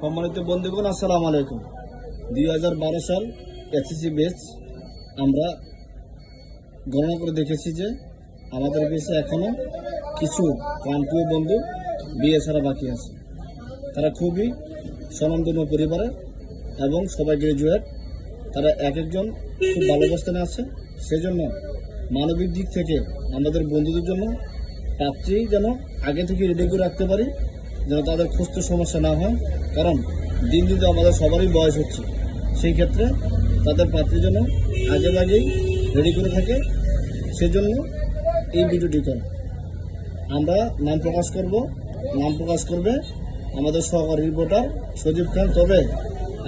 সম্মানিত বন্ধুগণ, আসসালামু আলাইকুম। 2012 সাল এসএসসি ব্যাচ আমরা গণনা করে দেখেছি যে আমাদের দেশে এখনো কিছু প্রান্তীয় বন্ধু বিয়ে ছাড়া বাকি আছে। তারা খুবই স্বনামধন্য পরিবারের এবং সবাই গ্রাজুয়েট। তারা এক একজন খুব ভালো অবস্থানে আছে। সেজন্য মানবিক দিক থেকে আমাদের বন্ধুদের জন্য পাত্রী যেন আগে থেকে রেডি করে রাখতে পারি, যেন তাদের খুঁজতে সমস্যা না হয়। কারণ দিন দিন আমাদের সবারই বয়স হচ্ছে, সেই ক্ষেত্রে তাদের পাত্রীর জন্য আগেই রেডি করে থাকে। সেজন্য এই ভিডিওটি করা। আমরা নাম প্রকাশ করবে আমাদের সহকারী রিপোর্টার সজীব খান। তবে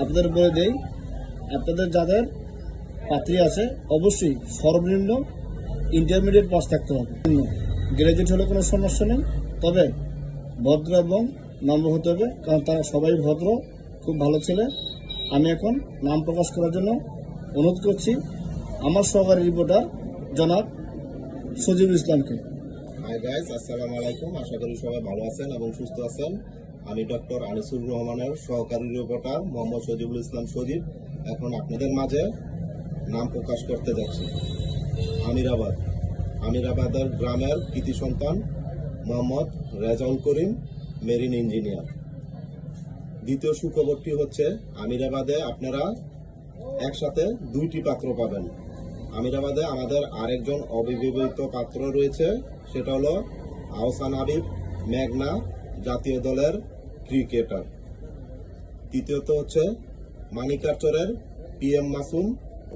আপনাদের বলে দেই, আপনাদের যাদের পাত্রী আছে অবশ্যই সর্বনিম্ন ইন্টারমিডিয়েট পাস থাকতে হবে। গ্রাজুয়েট হলে কোনো সমস্যা নেই, তবে ভদ্র এবং নম্র হতে হবে, কারণ তারা সবাই ভদ্র, খুব ভালো ছেলে। আমি এখন নাম প্রকাশ করার জন্য অনুরোধ করছি আমার সহকারী রিপোর্টার জনাব সজিবুল ইসলামকে। হাই গাইস, আসসালামু আলাইকুম। আশা করি সবাই ভালো আছেন এবং সুস্থ আছেন। আমি ডক্টর আনিসুর রহমানের সহকারী রিপোর্টার মোহাম্মদ সজিবুল ইসলাম সজীব এখন আপনাদের মাঝে নাম প্রকাশ করতে যাচ্ছি। আমিরাবাদের গ্রামের কৃতি সন্তান মোহাম্মদ রেজাউল করিম, মেরিন ইঞ্জিনিয়ার। দ্বিতীয় সুখবরটি হচ্ছে, আমিরাবাদে আপনারা একসাথে দুইটি পাত্র পাবেন। আমিরাবাদে আমাদের আরেকজন অবিবাহিত পাত্র রয়েছে, সেটা হলো আহসান হাবিব মেঘনা, জাতীয় দলের ক্রিকেটার। তৃতীয়ত হচ্ছে মানিকারচরের PM মাসুম,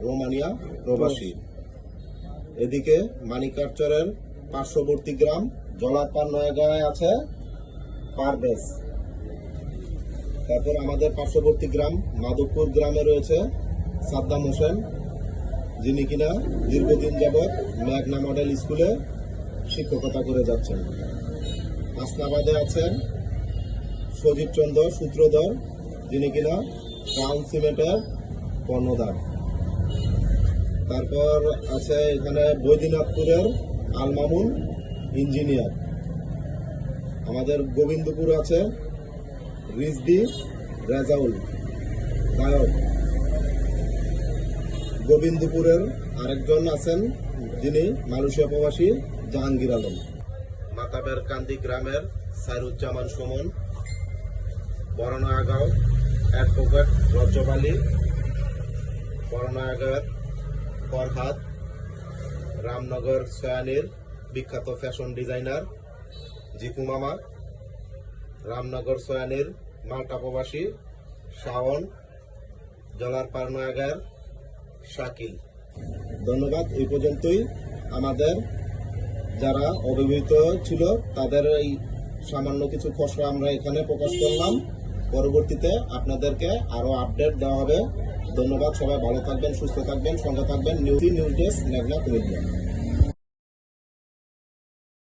রোমানিয়া প্রবাসী। এদিকে মানিকারচরের পার্শ্ববর্তী গ্রাম জলারপাড় নয়াগাঁয়ে আছে পারভেজ। তারপর আমাদের পার্শ্ববর্তী গ্রাম মাধবপুর গ্রামে রয়েছে সাদ্দাম হোসেন, যিনি কিনা দীর্ঘদিন যাবৎ মেঘনা মডেল স্কুলে শিক্ষকতা করে যাচ্ছেন। হাসনাবাদে আছেন সজীব চন্দ্র সূত্রধর, যিনি কিনা ক্রাউন সিমেন্টের কর্ণধার। তারপর আছে এখানে বৈদ্যনাথপুরের আল মামুন, ইঞ্জিনিয়ার। আমাদের গোবিন্দপুর আছে রিজদি রেজাউল, গায়ক। গোবিন্দপুরের আরেকজন আছেন যিনি মালয়েশিয়া প্রবাসী, জাহাঙ্গীর আলম। মাতাবের কান্দি গ্রামের সাইরুজ্জামান সুমন, বড়নয়াগাঁও অ্যাডভোকেট রজব আলী, বড়নয়াগাঁওয়ের ফরহাদ, রামনগর সয়ানির বিখ্যাত ফ্যাশন ডিজাইনার জিকু মামা, রামনগর সয়ানির মাল্টা প্রবাসী শাওন, জলারপাড় নয়াগাঁয়ের শাকিল। ধন্যবাদ। এই পর্যন্তই আমাদের যারা অবিবাহিত ছিল তাদের এই সামান্য কিছু খসড়া আমরা এখানে প্রকাশ করলাম। পরবর্তীতে আপনাদেরকে আরো আপডেট দেওয়া হবে। ধন্যবাদ। সবাই ভালো থাকবেন, সুস্থ থাকবেন, সঙ্গে থাকবেন। নিউজ ডেস্ক, মেঘনা কুমিল্লা।